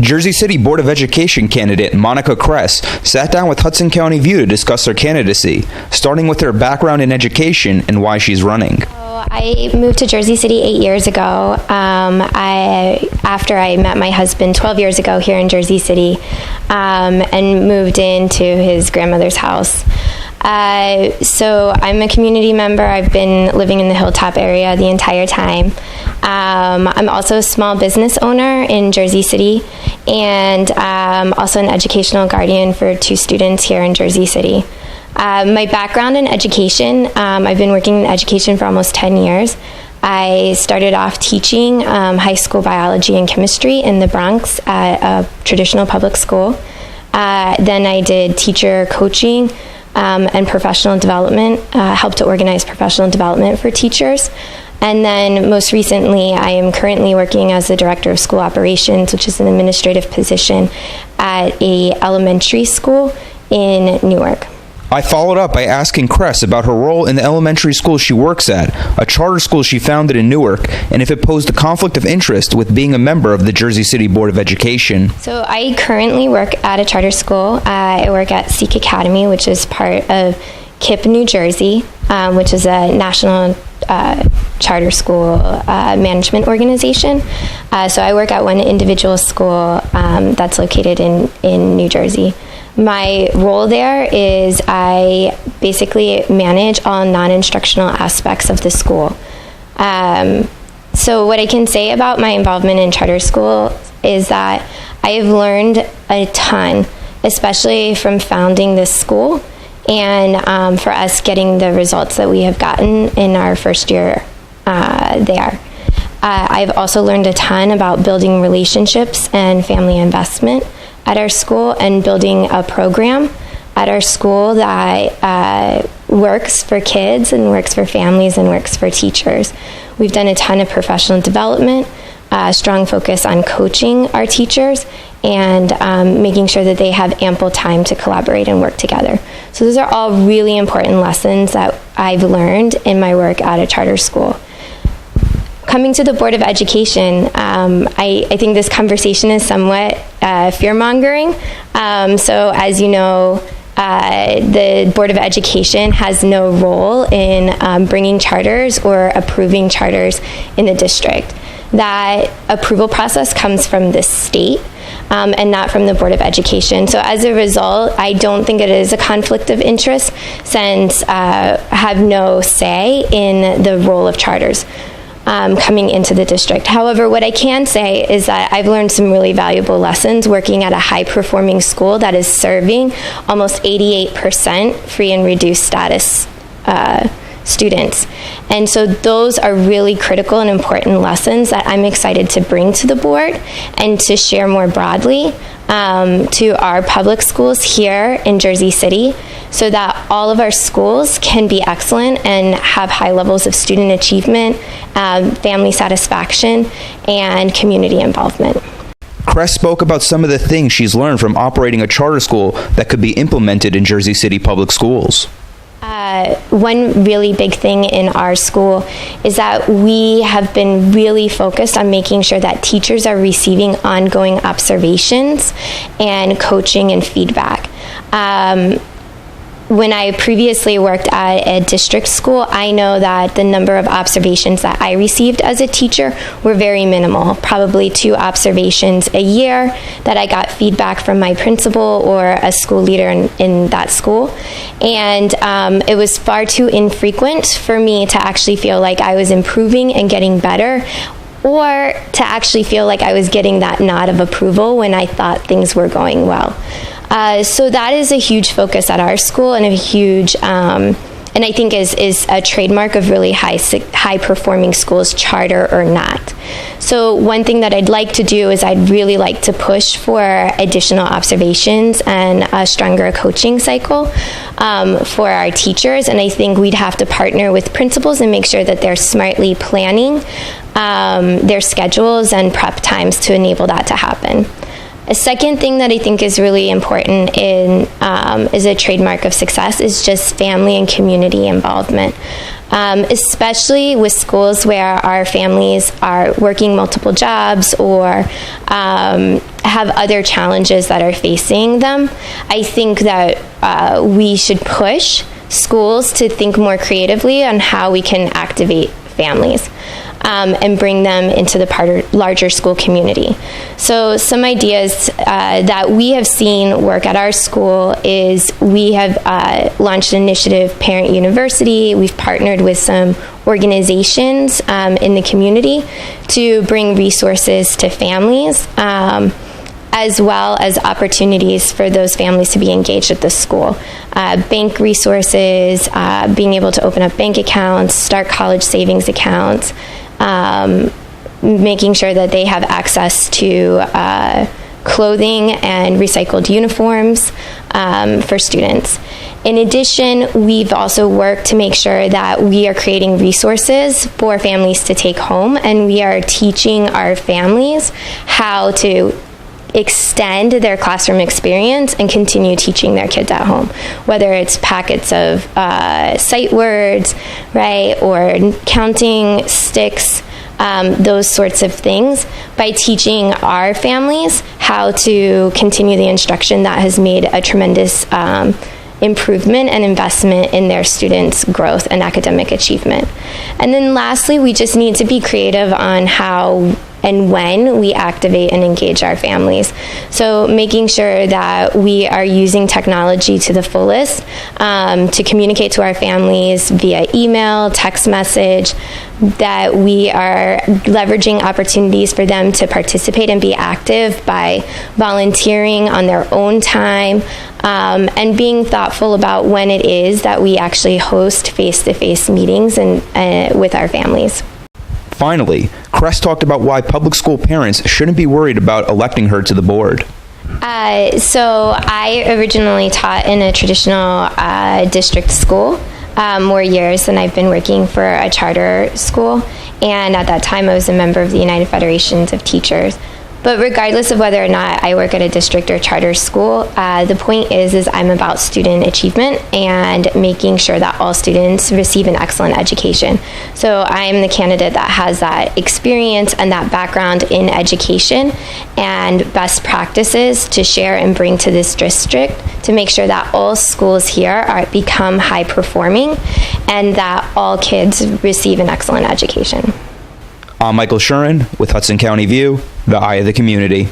Jersey City Board of Education candidate Monica Kress sat down with Hudson County View to discuss her candidacy, starting with her background in education and why she's running. I moved to Jersey City 8 years ago. After I met my husband 12 years ago here in Jersey City, and moved into his grandmother's house. So I'm a community member. I've been living in the Hilltop area the entire time. I'm also a small business owner in Jersey City, and also an educational guardian for 2 students here in Jersey City. My background in education, I've been working in education for almost 10 years. I started off teaching high school biology and chemistry in the Bronx at a traditional public school. Then I did teacher coaching and professional development, helped to organize professional development for teachers. And then most recently, I am currently working as the Director of School Operations, which is an administrative position at a elementary school in Newark. I followed up by asking Kress about her role in the elementary school she works at, a charter school she founded in Newark, and if it posed a conflict of interest with being a member of the Jersey City Board of Education. So I currently work at a charter school. I work at Seek Academy, which is part of KIPP New Jersey, which is a national charter school management organization. So I work at one individual school that's located in New Jersey. My role there is I basically manage all non-instructional aspects of the school. So what I can say about my involvement in charter school is that I have learned a ton, especially from founding this school and for us getting the results that we have gotten in our first year there. I've also learned a ton about building relationships and family investment at our school and building a program at our school that works for kids and works for families and works for teachers. We've done a ton of professional development, strong focus on coaching our teachers and making sure that they have ample time to collaborate and work together. So those are all really important lessons that I've learned in my work at a charter school. Coming to the Board of Education, I think this conversation is somewhat fear-mongering. So as you know, the Board of Education has no role in bringing charters or approving charters in the district. That approval process comes from the state and not from the Board of Education. So as a result, I don't think it is a conflict of interest since I have no say in the role of charters coming into the district. However, what I can say is that I've learned some really valuable lessons working at a high-performing school that is serving almost 88% free and reduced status students. And so those are really critical and important lessons that I'm excited to bring to the board and to share more broadly to our public schools here in Jersey City so that all of our schools can be excellent and have high levels of student achievement, family satisfaction, and community involvement. Kress spoke about some of the things she's learned from operating a charter school that could be implemented in Jersey City public schools. One really big thing in our school is that we have been really focused on making sure that teachers are receiving ongoing observations and coaching and feedback. When I previously worked at a district school, I know that the number of observations that I received as a teacher were very minimal, probably 2 observations a year that I got feedback from my principal or a school leader in that school. And it was far too infrequent for me to actually feel like I was improving and getting better, or to actually feel like I was getting that nod of approval when I thought things were going well. So that is a huge focus at our school and a huge, and I think is a trademark of really high performing schools, charter or not. So one thing that I'd like to do is I'd really like to push for additional observations and a stronger coaching cycle for our teachers. And I think we'd have to partner with principals and make sure that they're smartly planning their schedules and prep times to enable that to happen. A second thing that I think is really important is a trademark of success is just family and community involvement. Especially with schools where our families are working multiple jobs or have other challenges that are facing them. I think that we should push schools to think more creatively on how we can activate families and bring them into the larger school community. So some ideas that we have seen work at our school is we have launched an initiative, Parent University. We've partnered with some organizations in the community to bring resources to families, as well as opportunities for those families to be engaged at the school. Bank resources, being able to open up bank accounts, start college savings accounts, making sure that they have access to clothing and recycled uniforms for students. In addition, we've also worked to make sure that we are creating resources for families to take home, and we are teaching our families how to extend their classroom experience and continue teaching their kids at home, whether it's packets of sight words, right, or counting sticks, those sorts of things. By teaching our families how to continue the instruction, that has made a tremendous improvement and investment in their students' growth and academic achievement. And then lastly, we just need to be creative on how and when we activate and engage our families. So making sure that we are using technology to the fullest to communicate to our families via email, text message, that we are leveraging opportunities for them to participate and be active by volunteering on their own time, and being thoughtful about when it is that we actually host face-to-face meetings and with our families. Finally, Kress talked about why public school parents shouldn't be worried about electing her to the board. So I originally taught in a traditional district school more years than I've been working for a charter school. And at that time, I was a member of the United Federations of Teachers. But regardless of whether or not I work at a district or charter school, the point is I'm about student achievement and making sure that all students receive an excellent education. So I am the candidate that has that experience and that background in education and best practices to share and bring to this district to make sure that all schools here become high performing and that all kids receive an excellent education. I'm Michael Shurin with Hudson County View, the eye of the community.